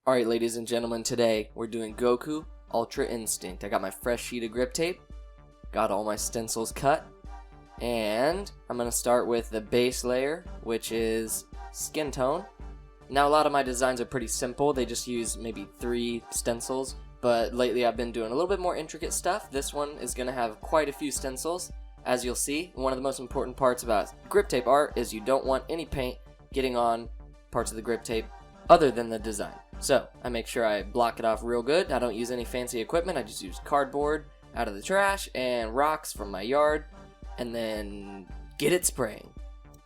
Alright, ladies and gentlemen, today we're doing Goku Ultra Instinct. I got my fresh sheet of grip tape, got all my stencils cut, and I'm going to start with the base layer, which is skin tone. Now, a lot of my designs are pretty simple. They just use maybe 3 stencils, but lately I've been doing a little bit more intricate stuff. This one is going to have quite a few stencils. As you'll see, one of the most important parts about grip tape art is you don't want any paint getting on parts of the grip tape other than the design. So I make sure I block it off real good. I don't use any fancy equipment. I just use cardboard out of the trash and rocks from my yard, and then get it spraying.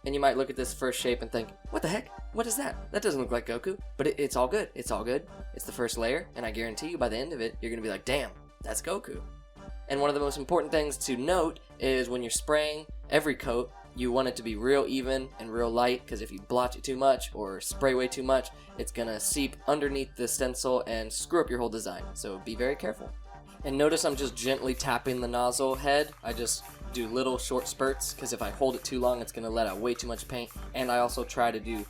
And you might look at this first shape and think, what the heck? What is that? That doesn't look like Goku. But it's all good. It's all good. It's the first layer, and I guarantee you by the end of it, you're going to be like, damn, that's Goku. And one of the most important things to note is when you're spraying every coat, you want it to be real even and real light, because if you blotch it too much or spray way too much, it's going to seep underneath the stencil and screw up your whole design. So be very careful. And notice I'm just gently tapping the nozzle head. I just do little short spurts, because if I hold it too long, it's going to let out way too much paint. And I also try to do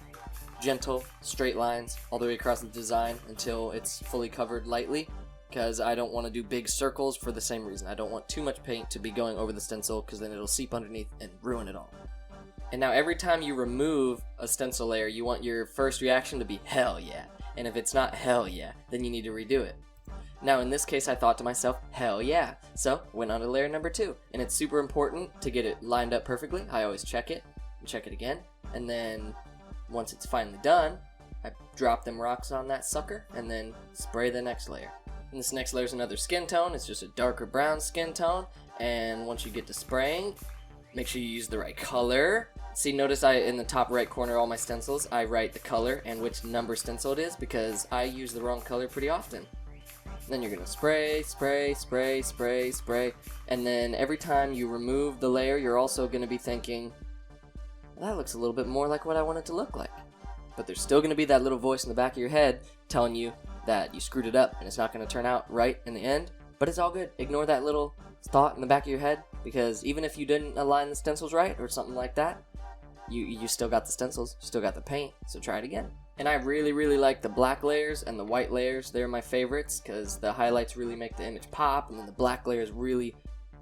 gentle, straight lines all the way across the design until it's fully covered lightly, because I don't want to do big circles for the same reason. I don't want too much paint to be going over the stencil, because then it'll seep underneath and ruin it all. And now every time you remove a stencil layer, you want your first reaction to be hell yeah. And if it's not hell yeah, then you need to redo it. Now in this case, I thought to myself, hell yeah. So went on to layer number 2. And it's super important to get it lined up perfectly. I always check it and check it again. And then once it's finally done, I drop them rocks on that sucker and then spray the next layer. And this next layer is another skin tone. It's just a darker brown skin tone. And once you get to spraying, make sure you use the right color. See, notice in the top right corner of all my stencils, I write the color and which number stencil it is, because I use the wrong color pretty often. Then you're going to spray, spray, spray, spray, spray. And then every time you remove the layer, you're also going to be thinking, well, that looks a little bit more like what I want it to look like. But there's still going to be that little voice in the back of your head telling you that you screwed it up and it's not going to turn out right in the end. But it's all good. Ignore that little thought in the back of your head, because even if you didn't align the stencils right or something like that, you still got the stencils, you still got the paint, so try it again. And I really like the black layers and the white layers. They're my favorites, because the highlights really make the image pop, and then the black layers really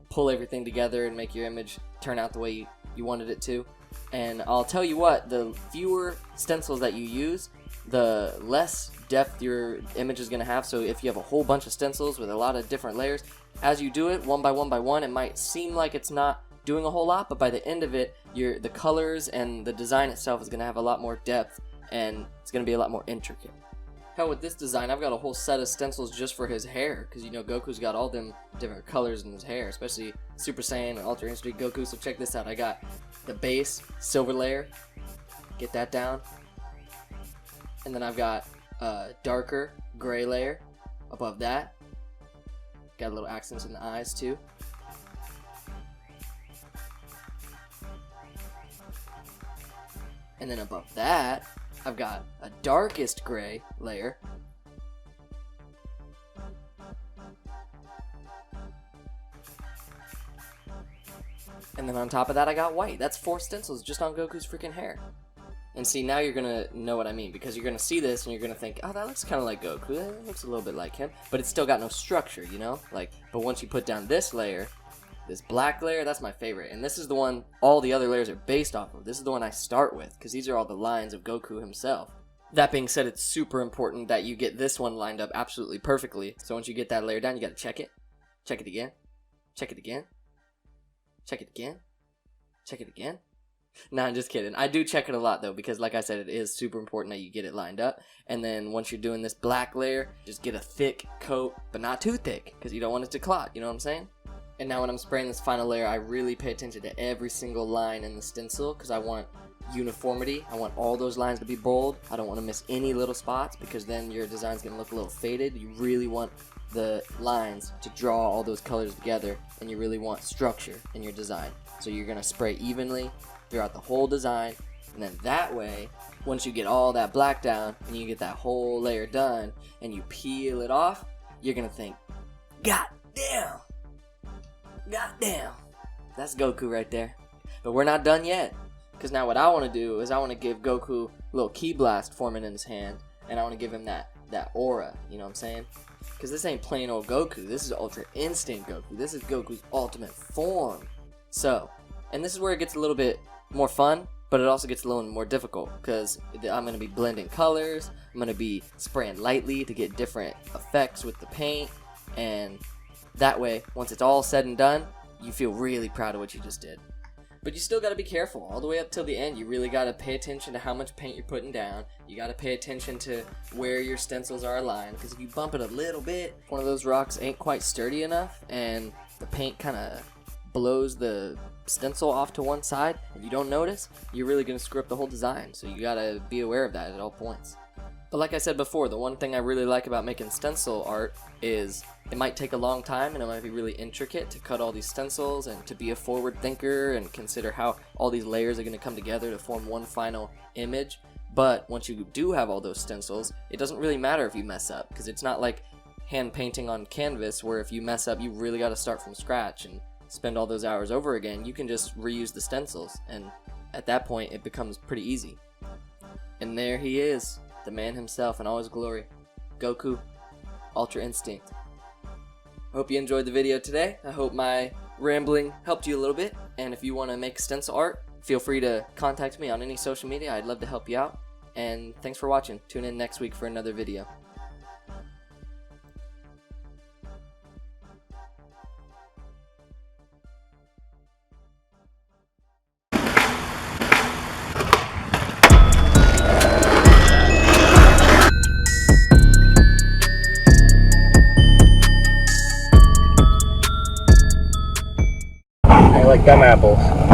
pull everything together and make your image turn out the way you wanted it to. And I'll tell you what, the fewer stencils that you use, the less depth your image is going to have. So if you have a whole bunch of stencils with a lot of different layers, as you do it one by one, it might seem like it's not doing a whole lot, but by the end of it, the colors and the design itself is going to have a lot more depth, and it's going to be a lot more intricate. Hell, with this design, I've got a whole set of stencils just for his hair, because you know Goku's got all them different colors in his hair, especially Super Saiyan and Ultra Instinct Goku. So check this out. I got the base silver layer, get that down, and then I've got a darker gray layer above that. Got a little accents in the eyes too. And then above that, I've got a darkest gray layer. And then on top of that, I got white. That's 4 stencils just on Goku's freaking hair. And see, now you're gonna know what I mean, because you're gonna see this and you're gonna think, oh, that looks kind of like Goku. That looks a little bit like him. But it's still got no structure, you know? But once you put down this layer, this black layer, that's my favorite. And this is the one all the other layers are based off of. This is the one I start with, because these are all the lines of Goku himself. That being said, it's super important that you get this one lined up absolutely perfectly. So once you get that layer down, you gotta check it. Check it again. Check it again. Check it again. Check it again. Nah, I'm just kidding. I do check it a lot, though, because like I said, it is super important that you get it lined up. And then once you're doing this black layer, just get a thick coat, but not too thick, because you don't want it to clot, you know what I'm saying? And now when I'm spraying this final layer, I really pay attention to every single line in the stencil, because I want uniformity. I want all those lines to be bold. I don't want to miss any little spots, because then your design's going to look a little faded. You really want the lines to draw all those colors together, and you really want structure in your design. So you're going to spray evenly throughout the whole design, and then that way, once you get all that black down, and you get that whole layer done, and you peel it off, you're going to think, God damn! Goddamn, that's Goku right there. But we're not done yet, because now what I want to do is I want to give Goku a little ki blast forming in his hand, and I want to give him that that aura, you know what I'm saying? Because this ain't plain old Goku, this is Ultra Instinct Goku, this is Goku's ultimate form. So, and this is where it gets a little bit more fun, but it also gets a little more difficult, because I'm going to be blending colors, I'm going to be spraying lightly to get different effects with the paint, and that way, once it's all said and done, you feel really proud of what you just did. But you still got to be careful all the way up till the end. You really got to pay attention to how much paint you're putting down. You got to pay attention to where your stencils are aligned, because if you bump it a little bit, one of those rocks ain't quite sturdy enough and the paint kind of blows the stencil off to one side. If you don't notice, you're really going to screw up the whole design, so you got to be aware of that at all points. But like I said before, the one thing I really like about making stencil art is it might take a long time and it might be really intricate to cut all these stencils and to be a forward thinker and consider how all these layers are going to come together to form one final image. But once you do have all those stencils, it doesn't really matter if you mess up, because it's not like hand painting on canvas where if you mess up you really got to start from scratch and spend all those hours over again. You can just reuse the stencils, and at that point it becomes pretty easy. And there he is, the man himself in all his glory, Goku, Ultra Instinct. Hope you enjoyed the video today. I hope my rambling helped you a little bit, and if you want to make stencil art, feel free to contact me on any social media. I'd love to help you out, and thanks for watching. Tune in next week for another video.